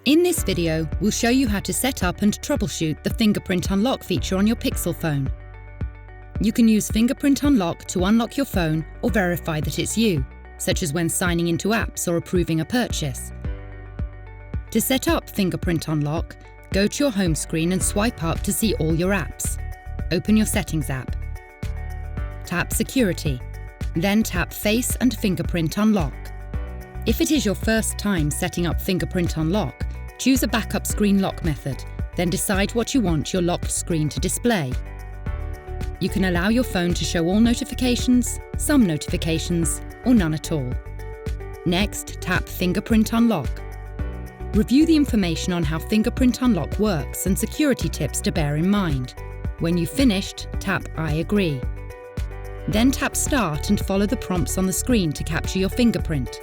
In this video, we'll show you how to set up and troubleshoot the Fingerprint Unlock feature on your Pixel phone. You can use Fingerprint Unlock to unlock your phone or verify that it's you, such as when signing into apps or approving a purchase. To set up Fingerprint Unlock, go to your home screen and swipe up to see all your apps. Open your Settings app. Tap Security, then tap Face and Fingerprint Unlock. If it is your first time setting up Fingerprint Unlock, choose a backup screen lock method, then decide what you want your locked screen to display. You can allow your phone to show all notifications, some notifications, or none at all. Next, tap Fingerprint Unlock. Review the information on how Fingerprint Unlock works and security tips to bear in mind. When you've finished, tap I agree. Then tap Start and follow the prompts on the screen to capture your fingerprint.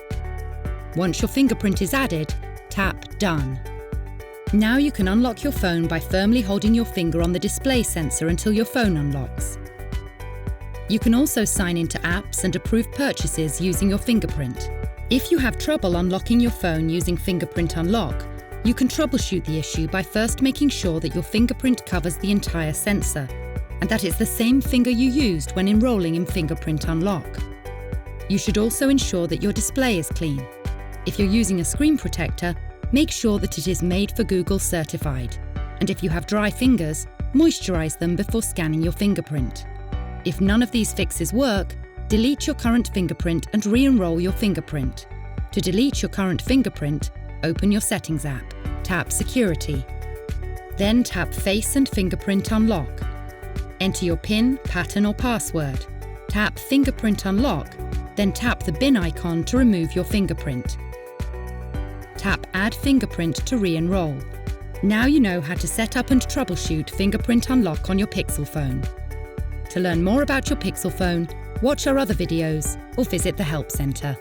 Once your fingerprint is added, tap Done. Now you can unlock your phone by firmly holding your finger on the display sensor until your phone unlocks. You can also sign into apps and approve purchases using your fingerprint. If you have trouble unlocking your phone using Fingerprint Unlock, you can troubleshoot the issue by first making sure that your fingerprint covers the entire sensor, and that it's the same finger you used when enrolling in Fingerprint Unlock. You should also ensure that your display is clean. If you're using a screen protector, make sure that it is made for Google certified. And if you have dry fingers, moisturize them before scanning your fingerprint. If none of these fixes work, delete your current fingerprint and re-enroll your fingerprint. To delete your current fingerprint, open your Settings app, tap Security. Then tap Face and Fingerprint Unlock. Enter your PIN, pattern or password. Tap Fingerprint Unlock, then tap the bin icon to remove your fingerprint. Tap Add Fingerprint to re-enroll. Now you know how to set up and troubleshoot Fingerprint Unlock on your Pixel phone. To learn more about your Pixel phone, watch our other videos or visit the Help Center.